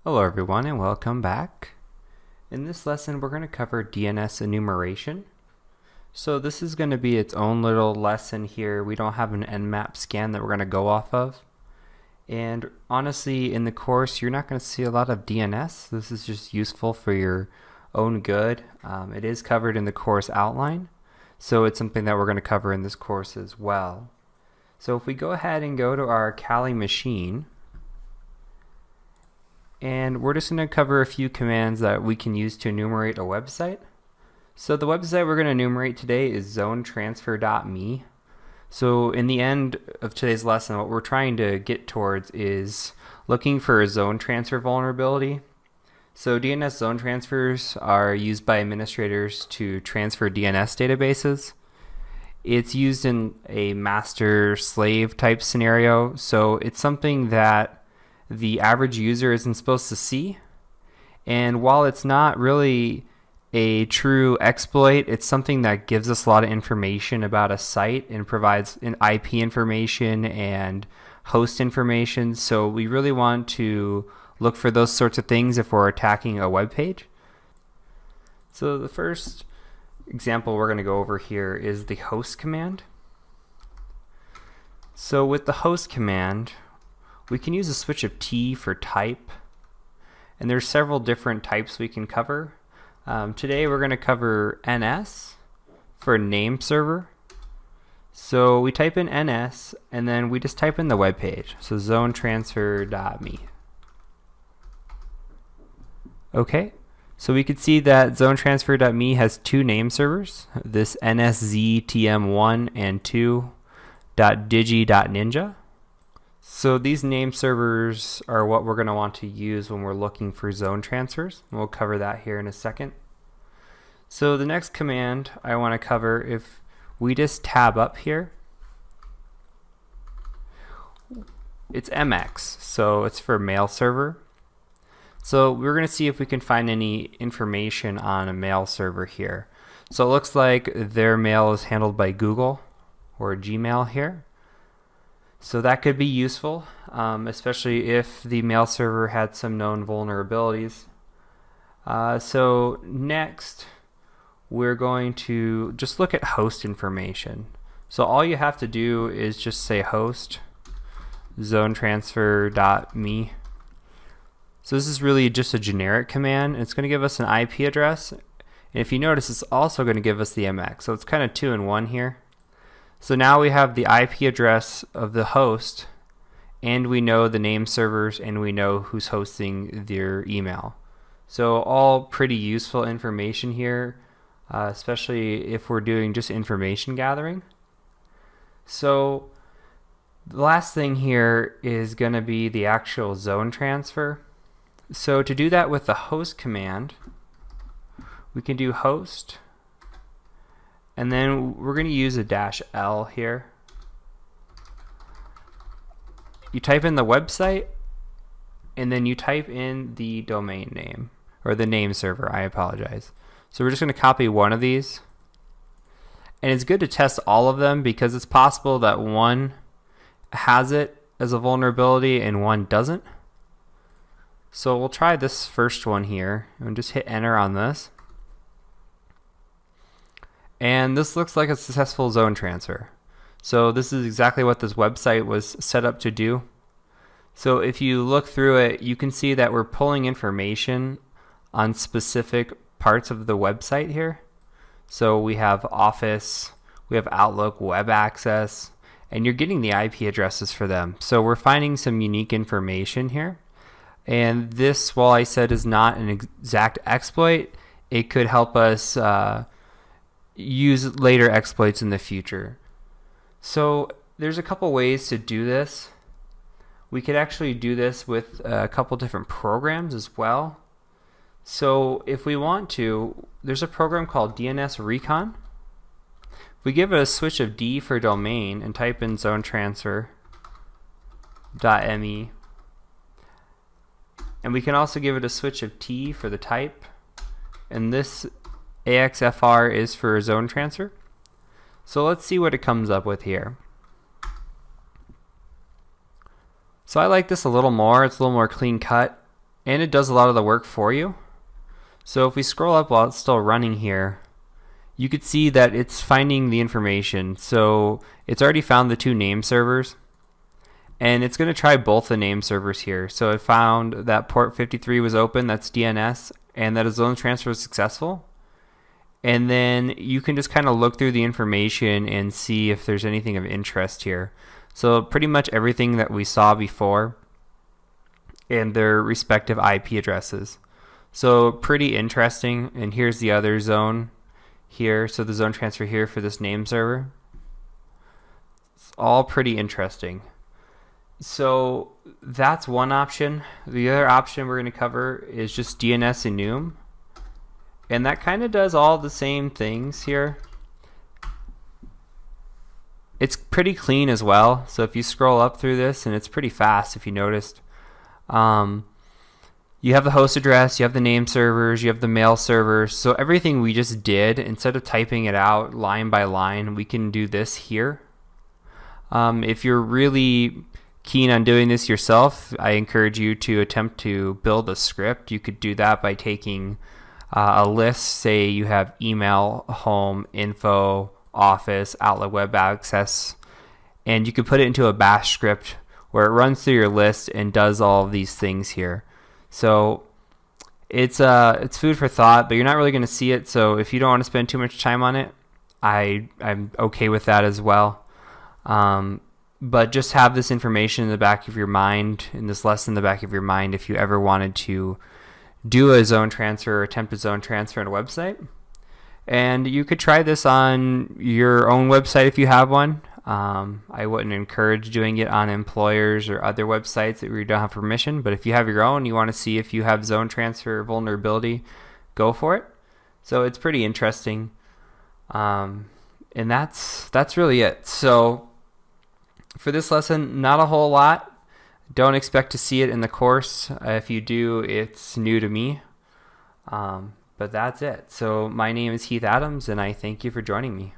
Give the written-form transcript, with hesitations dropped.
Hello everyone and welcome back. In this lesson we're going to cover DNS enumeration. So this is going to be its own little lesson here. We don't have an Nmap scan that we're going to go off of. And honestly, in the course you're not going to see a lot of DNS. This is just useful for your own good. It is covered in the course outline, so it's something that we're going to cover in this course as well. So if we go ahead and go to our Kali machine, and we're just going to cover a few commands that we can use to enumerate a website. So the website we're going to enumerate today is zonetransfer.me. So in the end of today's lesson, what we're trying to get towards is looking for a zone transfer vulnerability. So DNS zone transfers are used by administrators to transfer DNS databases. It's used in a master-slave type scenario, so it's something that the average user isn't supposed to see. And while it's not really a true exploit, it's something that gives us a lot of information about a site and provides an IP information and host information. So we really want to look for those sorts of things if we're attacking a web page. So the first example we're going to go over here is the host command. So with the host command, we can use a switch of T for type, and there's several different types we can cover. Today we're going to cover NS for name server. So we type in NS and then we just type in the web page. So zonetransfer.me. Okay, so we could see that zonetransfer.me has two name servers, this NSZTM1 and 2.digi.ninja. So these name servers are what we're going to want to use when we're looking for zone transfers. We'll cover that here in a second. So the next command I want to cover, if we just tab up here, it's MX, so it's for mail server. So we're going to see if we can find any information on a mail server here. So it looks like their mail is handled by Google or Gmail here. So that could be useful, especially if the mail server had some known vulnerabilities. So next, we're going to just look at host information. So all you have to do is just say host zonetransfer.me. So this is really just a generic command. It's going to give us an IP address. And if you notice, it's also going to give us the MX. So it's kind of 2 in 1 here. So now we have the IP address of the host, and we know the name servers, and we know who's hosting their email. So all pretty useful information here, especially if we're doing just information gathering. So the last thing here is going to be the actual zone transfer. So to do that with the host command, we can do host, and then we're going to use a -L here. You type in the website, and then you type in the domain name, or the name server, I apologize. So we're just going to copy one of these. And it's good to test all of them because it's possible that one has it as a vulnerability and one doesn't. So we'll try this first one here and just hit enter on this. And this looks like a successful zone transfer. So this is exactly what this website was set up to do. So if you look through it, you can see that we're pulling information on specific parts of the website here. So we have Office, we have Outlook, Web Access, and you're getting the IP addresses for them. So we're finding some unique information here. And this, while I said is not an exact exploit, it could help us use later exploits in the future. So there's a couple ways to do this. We could actually do this with a couple different programs as well. So if we want to, there's a program called DNS Recon. If we give it a switch of D for domain and type in zonetransfer.me, and we can also give it a switch of T for the type, and this AXFR is for zone transfer. So let's see what it comes up with here. So I like this a little more. It's a little more clean cut. and it does a lot of the work for you. So if we scroll up while it's still running here, you could see that it's finding the information. So it's already found the 2 name servers, and it's going to try both the name servers here. So it found that port 53 was open, that's DNS, and that a zone transfer was successful. And then you can just kind of look through the information and see if there's anything of interest here. So pretty much everything that we saw before and their respective IP addresses. So pretty interesting. And here's the other zone here. So the zone transfer here for this name server. It's all pretty interesting. So that's one option. The other option we're going to cover is just DNS Enum. And that kind of does all the same things here. It's pretty clean as well. So if you scroll up through this, and it's pretty fast if you noticed. You have the host address, you have the name servers, you have the mail servers. So everything we just did, instead of typing it out line by line, we can do this here. If you're really keen on doing this yourself, I encourage you to attempt to build a script. You could do that by taking a list. Say you have email, home, info, office, Outlook web access, and you could put it into a bash script where it runs through your list and does all of these things here. So it's food for thought, but you're not really going to see it. So if you don't want to spend too much time on it, I'm okay with that as well. But just have this information in the back of your mind, in this lesson in the back of your mind, if you ever wanted to do a zone transfer or attempt a zone transfer on a website. And you could try this on your own website if you have one. I wouldn't encourage doing it on employers or other websites that you don't have permission, but if you have your own, you want to see if you have zone transfer vulnerability, go for it. So it's pretty interesting. And that's really it. So for this lesson, not a whole lot. Don't expect to see it in the course. If you do, it's new to me. But that's it. So my name is Heath Adams, and I thank you for joining me.